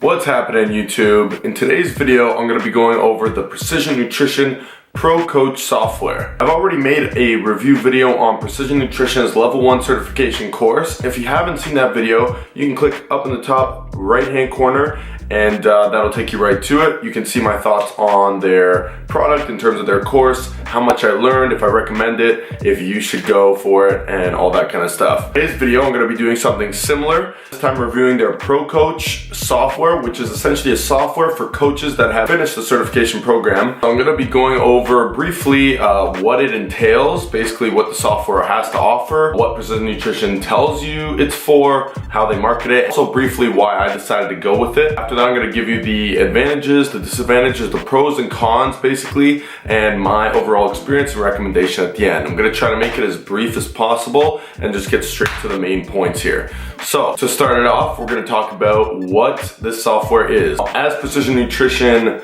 What's happening, YouTube? In today's video, I'm going to be going over the Precision Nutrition ProCoach software. I've already made a review video on Precision Nutrition's Level 1 certification course. If you haven't seen that video, you can click up in the top right-hand corner and that'll take you right to it. You can see my thoughts on their product in terms of their course, how much I learned, if I recommend it, if you should go for it, and all that kind of stuff. In today's video, I'm going to be doing something similar. This time reviewing their ProCoach software, which is essentially a software for coaches that have finished the certification program. I'm going to be going over briefly what it entails, basically what the software has to offer, what Precision Nutrition tells you it's for, how they market it, also briefly why I decided to go with it. After that, I'm going to give you the advantages, the disadvantages, the pros and cons basically, and my overall experience and recommendation at the end. I'm going to try to make it as brief as possible and just get straight to the main points here. So to start it off, we're going to talk about what this software is. As Precision Nutrition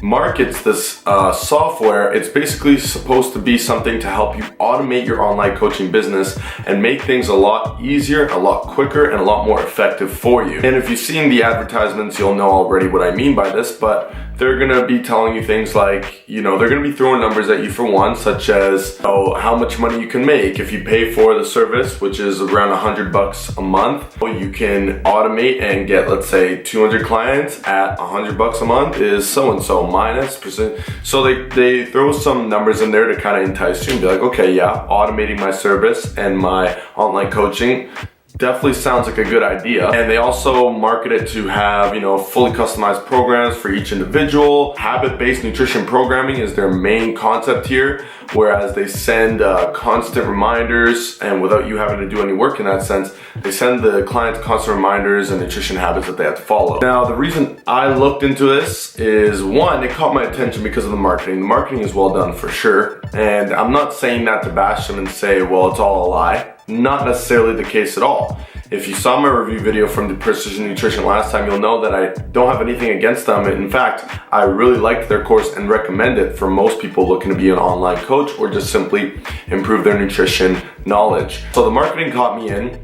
markets this software, it's basically supposed to be something to help you automate your online coaching business and make things a lot easier, a lot quicker, and a lot more effective for you. And if you've seen the advertisements, you'll know already what I mean by this, but they're gonna be telling you things like, they're gonna be throwing numbers at you for one, such as how much money you can make if you pay for the service, which is around $100 a month. You can automate and get, let's say, 200 clients at $100 a month is so-and-so minus percent. So they throw some numbers in there to kind of entice you and be like, okay, yeah, automating my service and my online coaching definitely sounds like a good idea. And they also market it to have, fully customized programs for each individual. Habit-based nutrition programming is their main concept here, whereas they send constant reminders, and without you having to do any work in that sense, they send the clients constant reminders and nutrition habits that they have to follow. Now, the reason I looked into this is, one, it caught my attention because of the marketing. The marketing is well done for sure, and I'm not saying that to bash them and say, well, it's all a lie. Not necessarily the case at all. If you saw my review video from the Precision Nutrition last time, you'll know that I don't have anything against them. In fact, I really liked their course and recommend it for most people looking to be an online coach or just simply improve their nutrition knowledge. So the marketing caught me in,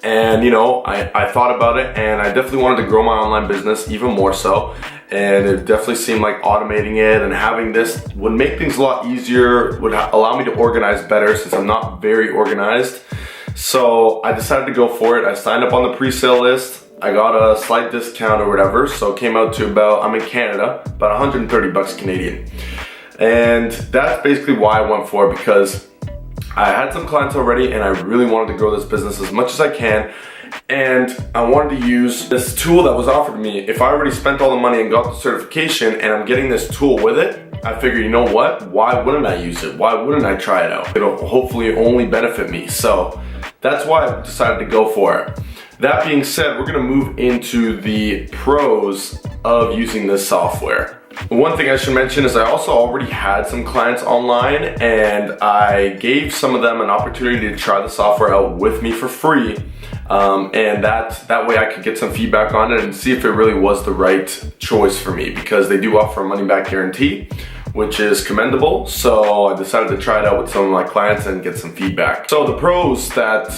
and I thought about it, and I definitely wanted to grow my online business even more so. And it definitely seemed like automating it and having this would make things a lot easier, would allow me to organize better since I'm not very organized. So I decided to go for it. I signed up on the pre-sale list. I got a slight discount or whatever, so it came out to about, I'm in Canada, about 130 bucks Canadian. And that's basically why I went for it, because I had some clients already and I really wanted to grow this business as much as I can. And I wanted to use this tool that was offered to me. If I already spent all the money and got the certification and I'm getting this tool with it, I figured, you know what? Why wouldn't I use it? Why wouldn't I try it out? It'll hopefully only benefit me. So that's why I decided to go for it. That being said, we're gonna move into the pros of using this software. One thing I should mention is I also already had some clients online, and I gave some of them an opportunity to try the software out with me for free. And that way I could get some feedback on it and see if it really was the right choice for me, because they do offer a money-back guarantee, which is commendable. So I decided to try it out with some of my clients and get some feedback. So the pros that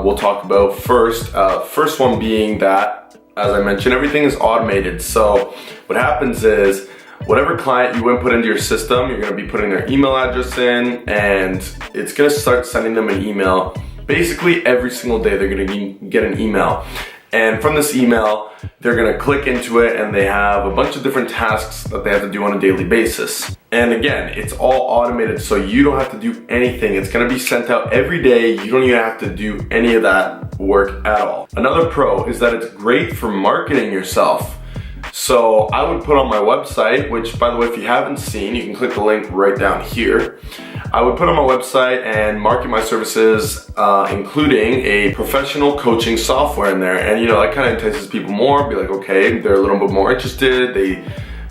we'll talk about first one being that, as I mentioned, everything is automated. So what happens is, whatever client you input into your system, you're gonna be putting their email address in, and it's gonna start sending them an email. Basically every single day they're gonna get an email. And from this email, they're gonna click into it, and they have a bunch of different tasks that they have to do on a daily basis. And again, it's all automated, so you don't have to do anything. It's gonna be sent out every day. You don't even have to do any of that work at all. Another pro is that it's great for marketing yourself. So I would put on my website, which, by the way, if you haven't seen, you can click the link right down here. I would put on my website and market my services, including a professional coaching software in there. And that kind of entices people more, be like, okay, they're a little bit more interested. They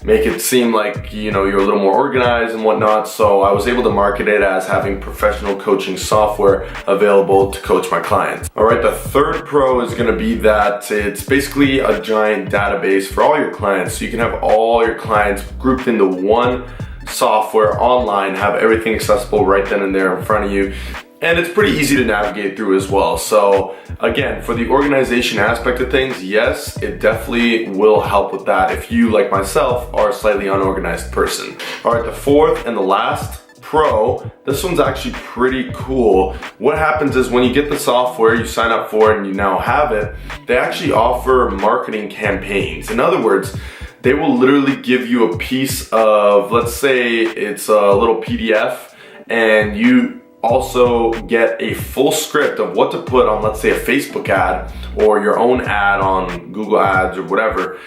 make it seem like, you're a little more organized and whatnot. So I was able to market it as having professional coaching software available to coach my clients. All right, the third pro is gonna be that it's basically a giant database for all your clients. So you can have all your clients grouped into one software online, have everything accessible right then and there in front of you. and it's pretty easy to navigate through as well. So again, for the organization aspect of things, yes, it definitely will help with that if you, like myself, are a slightly unorganized person. All right, the fourth and the last pro, this one's actually pretty cool. What happens is when you get the software, you sign up for it and you now have it, they actually offer marketing campaigns. In other words, they will literally give you a piece of, let's say it's a little PDF, and you also get a full script of what to put on, let's say, a Facebook ad or your own ad on Google Ads or whatever.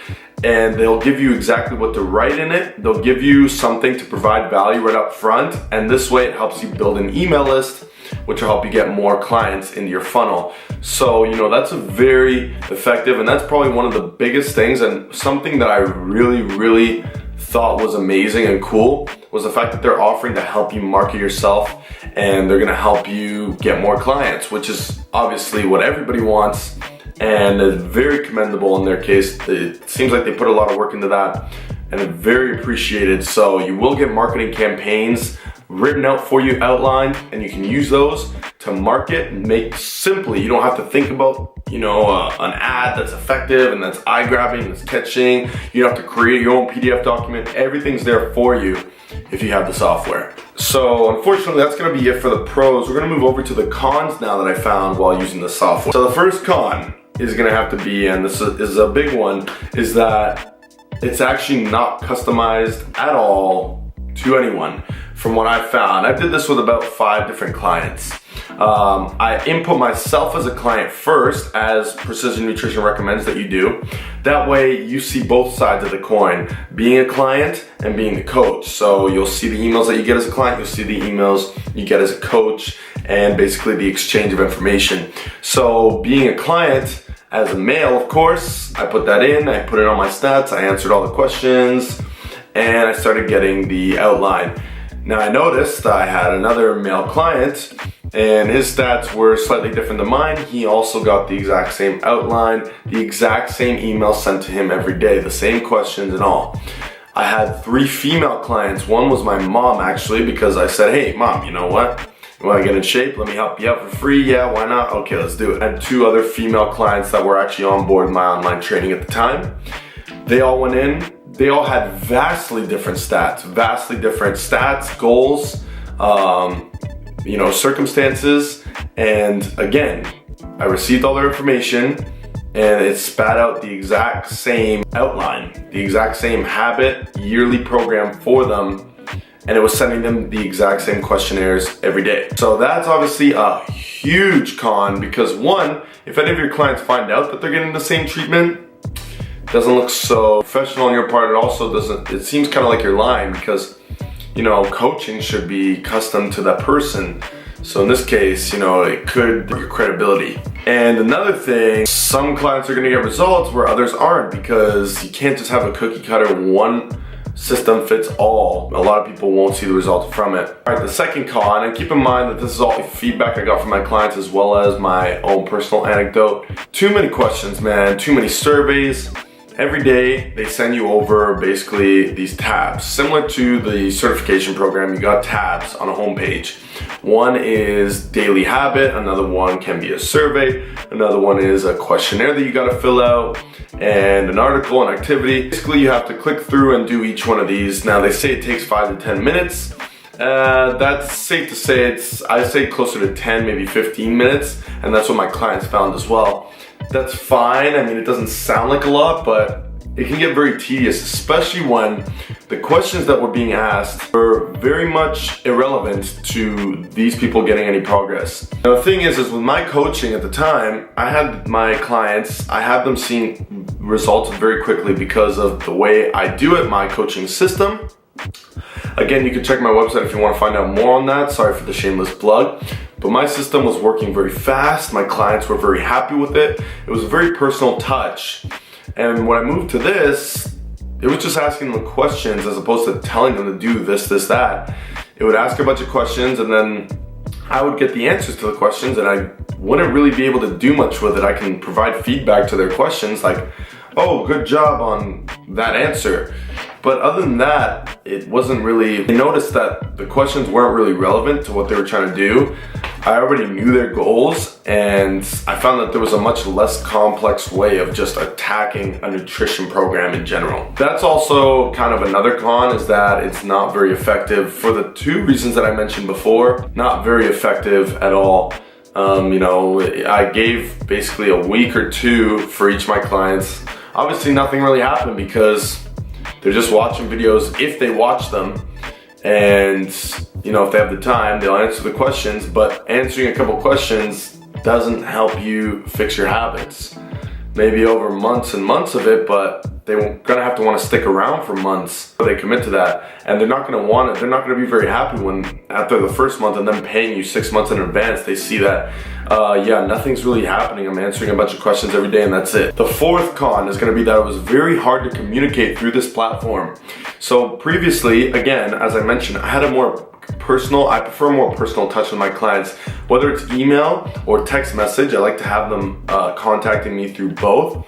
And they'll give you exactly what to write in it. They'll give you something to provide value right up front. And this way it helps you build an email list, which will help you get more clients into your funnel. So, that's a very effective, and that's probably one of the biggest things, and something that I really thought was amazing and cool was the fact that they're offering to help you market yourself, and they're gonna help you get more clients, which is obviously what everybody wants. And it's very commendable in their case. It seems like they put a lot of work into that, and it's very appreciated. So you will get marketing campaigns written out for you, outlined, and you can use those to market and make simply. You don't have to think about, an ad that's effective and that's eye-grabbing, that's catching. You don't have to create your own PDF document. Everything's there for you if you have the software. So unfortunately, that's gonna be it for the pros. We're gonna move over to the cons now that I found while using the software. So the first con is gonna have to be, and this is a big one, is that it's actually not customized at all to anyone. From what I've found, I did this with about 5 different clients. I input myself as a client first, as Precision Nutrition recommends that you do. That way you see both sides of the coin, being a client and being the coach. So you'll see the emails that you get as a client, you'll see the emails you get as a coach, and basically the exchange of information. So being a client, as a male, of course, I put that in, I put it on my stats, I answered all the questions, and I started getting the outline. Now I noticed I had another male client, and his stats were slightly different than mine. He also got the exact same outline, the exact same email sent to him every day, the same questions and all. I had 3 female clients. One was my mom, actually, because I said, hey mom, you know what? You wanna get in shape? Let me help you out for free. Yeah, why not? Okay, let's do it. I had 2 other female clients that were actually on board my online training at the time. They all went in. They all had vastly different stats, goals, circumstances. And again, I received all their information, and it spat out the exact same outline, the exact same habit, yearly program for them. And it was sending them the exact same questionnaires every day. So that's obviously a huge con, because one, if any of your clients find out that they're getting the same treatment, doesn't look so professional on your part. It also doesn't, it seems kind of like you're lying, because coaching should be custom to that person. So in this case, it could break your credibility. And another thing, some clients are gonna get results where others aren't, because you can't just have a cookie cutter, one system fits all. A lot of people won't see the result from it. All right, the second con, and keep in mind that this is all feedback I got from my clients as well as my own personal anecdote. Too many questions, man, too many surveys. Every day they send you over basically these tabs. Similar to the certification program, you got tabs on a homepage. One is daily habit, another one can be a survey, another one is a questionnaire that you gotta fill out, and an article, an activity. Basically you have to click through and do each one of these. Now they say it takes 5 to 10 minutes. That's safe to say, I say closer to 10, maybe 15 minutes, and that's what my clients found as well. That's fine. I mean, it doesn't sound like a lot, but it can get very tedious, especially when the questions that were being asked were very much irrelevant to these people getting any progress. Now, the thing is with my coaching at the time, I had my clients, I had them seeing results very quickly because of the way I do it, my coaching system. Again, you can check my website if you want to find out more on that. Sorry for the shameless plug. But my system was working very fast. My clients were very happy with it. It was a very personal touch. And when I moved to this, it was just asking them questions as opposed to telling them to do this, that. It would ask a bunch of questions, and then I would get the answers to the questions, and I wouldn't really be able to do much with it. I can provide feedback to their questions like, oh, good job on that answer. But other than that, it wasn't really, I noticed that the questions weren't really relevant to what they were trying to do. I already knew their goals, and I found that there was a much less complex way of just attacking a nutrition program in general. That's also kind of another con, is that it's not very effective for the two reasons that I mentioned before. Not very effective at all. I gave basically a week or two for each of my clients. Obviously nothing really happened because they're just watching videos if they watch them. And if they have the time, they'll answer the questions, but answering a couple questions doesn't help you fix your habits. Maybe over months and months of it, but they're gonna have to want to stick around for months before they commit to that. And they're not gonna want it. They're not gonna be very happy when after the first month and then paying you 6 months in advance, they see that, nothing's really happening. I'm answering a bunch of questions every day and that's it. The fourth con is gonna be that it was very hard to communicate through this platform. So previously, again, as I mentioned, I prefer more personal touch with my clients, whether it's email or text message. I like to have them contacting me through both.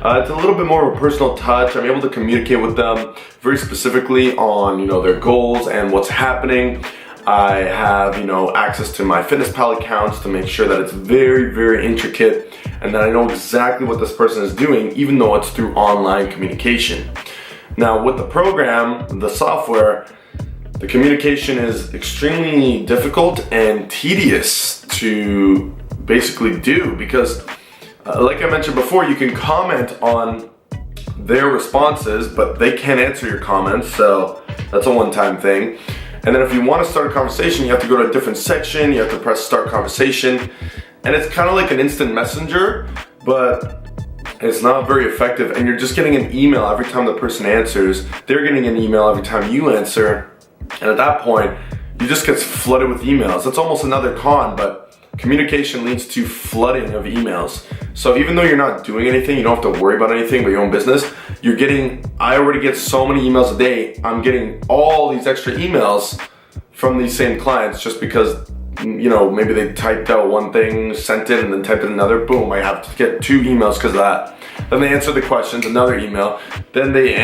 It's a little bit more of a personal touch. I'm able to communicate with them very specifically on their goals and what's happening. I have access to my FitnessPal accounts to make sure that it's very, very intricate and that I know exactly what this person is doing, even though it's through online communication. Now with the program, the software, the communication is extremely difficult and tedious to basically do because, like I mentioned before, you can comment on their responses, but they can't answer your comments, so that's a one-time thing. And then if you want to start a conversation, you have to go to a different section, you have to press start conversation, and it's kind of like an instant messenger, but it's not very effective, and you're just getting an email every time the person answers. They're getting an email every time you answer. And at that point, you just get flooded with emails. That's almost another con, but communication leads to flooding of emails. So even though you're not doing anything, you don't have to worry about anything but your own business, I already get so many emails a day, I'm getting all these extra emails from these same clients just because, maybe they typed out one thing, sent it, and then typed in another, boom, I have to get 2 emails because of that. Then they answer the questions, another email. Then they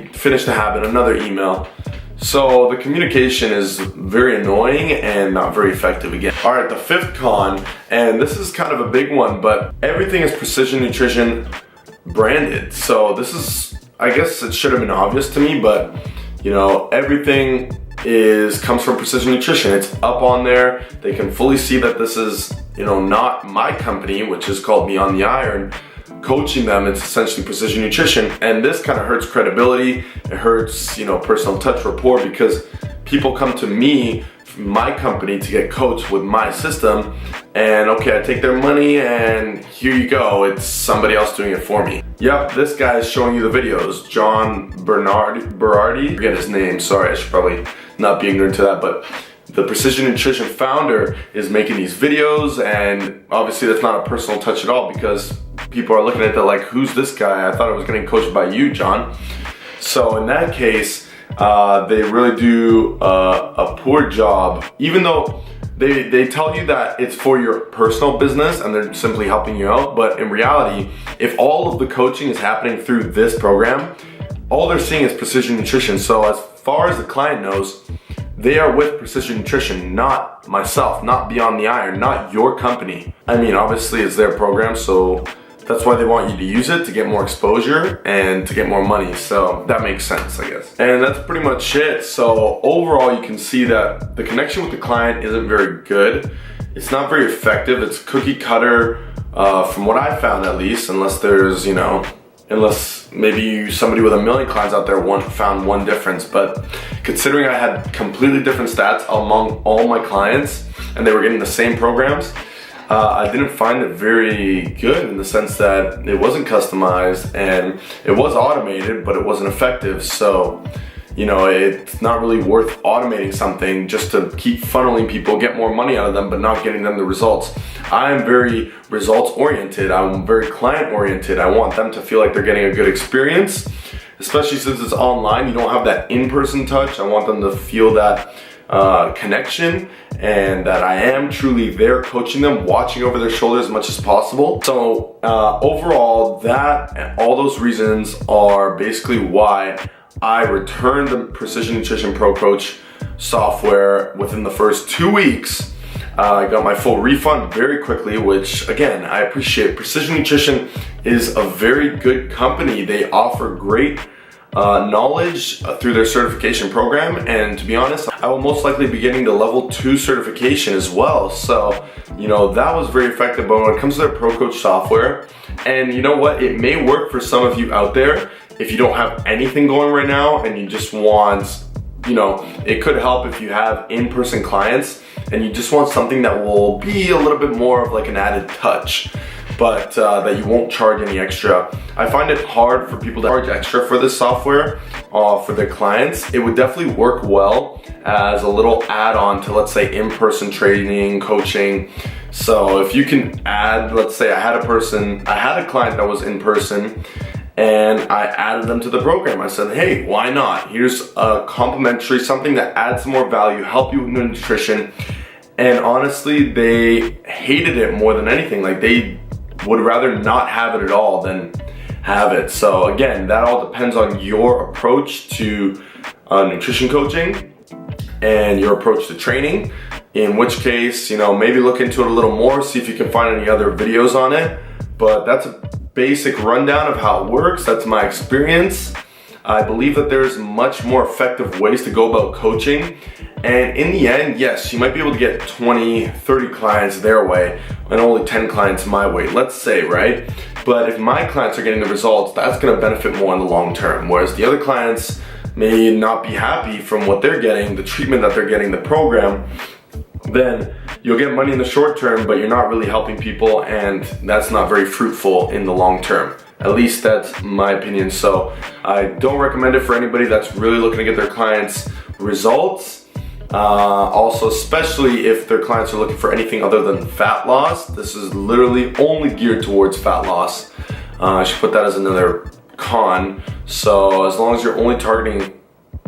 finish the habit, another email. So the communication is very annoying and not very effective again. All right, the fifth con, and this is kind of a big one, but everything is Precision Nutrition branded. So this is, I guess it should have been obvious to me, but everything comes from Precision Nutrition. It's up on there. They can fully see that this is, not my company, which is called Beyond the Iron, coaching them. It's essentially Precision Nutrition, and this kind of hurts credibility. It hurts, personal touch, rapport, because people come to me, my company, to get coached with my system, and okay, I take their money and here you go, it's somebody else doing it for me. Yep, this guy is showing you the videos, John Berardi, forget his name, sorry, I should probably not be ignorant to that, but the Precision Nutrition founder is making these videos, and obviously that's not a personal touch at all because people are looking at that like, who's this guy? I thought I was getting coached by you, John. So in that case, they really do a poor job, even though they tell you that it's for your personal business and they're simply helping you out. But in reality, if all of the coaching is happening through this program, all they're seeing is Precision Nutrition. So as far as the client knows, they are with Precision Nutrition, not myself, not Beyond the Iron, not your company. I mean, obviously it's their program, so that's why they want you to use it, to get more exposure and to get more money. So that makes sense, I guess. And that's pretty much it. So overall, you can see that the connection with the client isn't very good. It's not very effective. It's cookie cutter, from what I found at least, unless there's, unless maybe somebody with 1 million clients out there found one difference. But considering I had completely different stats among all my clients and they were getting the same programs, I didn't find it very good in the sense that it wasn't customized and it was automated, but it wasn't effective. So, it's not really worth automating something just to keep funneling people, get more money out of them, but not getting them the results. I'm very results oriented. I'm very client oriented. I want them to feel like they're getting a good experience, especially since it's online. You don't have that in-person touch. I want them to feel that connection and that I am truly there coaching them, watching over their shoulders as much as possible. So overall, that and all those reasons are basically why I returned the Precision Nutrition ProCoach software within the first 2 weeks. I got my full refund very quickly, which again, I appreciate. Precision Nutrition is a very good company. They offer great knowledge through their certification program, and to be honest, I will most likely be getting the level 2 certification as well. So, you know, that was very effective. But when it comes to their ProCoach software, and you know what, it may work for some of you out there if you don't have anything going right now and you just want, you know, it could help if you have in-person clients and you just want something that will be a little bit more of like an added touch, but that you won't charge any extra. I find it hard for people to charge extra for this software for their clients. It would definitely work well as a little add-on to, let's say, in-person training, coaching. So if you can add, let's say I had a client that was in person and I added them to the program. I said, hey, why not? Here's a complimentary, something that adds more value, help you with nutrition. And honestly, they hated it more than anything. Like, they would rather not have it at all than have it. So again, that all depends on your approach to nutrition coaching and your approach to training. In which case, you know, maybe look into it a little more, see if you can find any other videos on it. But that's a basic rundown of how it works. That's my experience. I believe that there's much more effective ways to go about coaching. And in the end, yes, you might be able to get 20, 30 clients their way and only 10 clients my way, let's say, right? But if my clients are getting the results, that's gonna benefit more in the long term. Whereas the other clients may not be happy from what they're getting, the treatment that they're getting, the program, then you'll get money in the short term, but you're not really helping people, and that's not very fruitful in the long term. At least that's my opinion. So I don't recommend it for anybody that's really looking to get their clients results. Also, especially if their clients are looking for anything other than fat loss. This is literally only geared towards fat loss. I should put that as another con. So as long as you're only targeting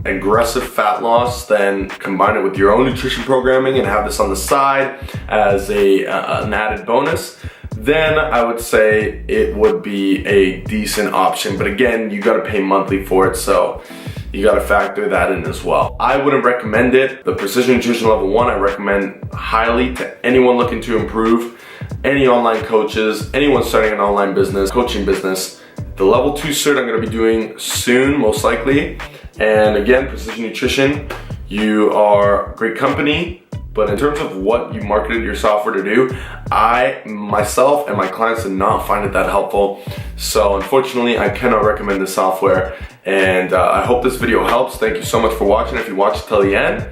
aggressive fat loss, then combine it with your own nutrition programming and have this on the side as an added bonus, then I would say it would be a decent option. But again, you gotta pay monthly for it, so you gotta factor that in as well. I wouldn't recommend it. The Precision Nutrition Level 1, I recommend highly to anyone looking to improve, any online coaches, anyone starting an online business, coaching business. The Level 2 cert I'm gonna be doing soon, most likely. And again, Precision Nutrition, you are a great company, but in terms of what you marketed your software to do, I, myself, and my clients did not find it that helpful. So unfortunately, I cannot recommend this software. And I hope this video helps. Thank you so much for watching if you watched till the end.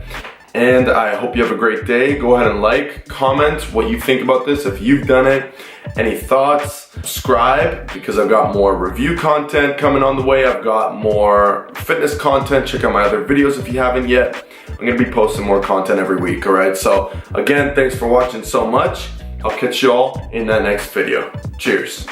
And I hope you have a great day. Go ahead and like, comment what you think about this, if you've done it, any thoughts. Subscribe, because I've got more review content coming on the way. I've got more fitness content. Check out my other videos if you haven't yet. I'm gonna be posting more content every week, all right? So again, thanks for watching so much. I'll catch you all in that next video. Cheers.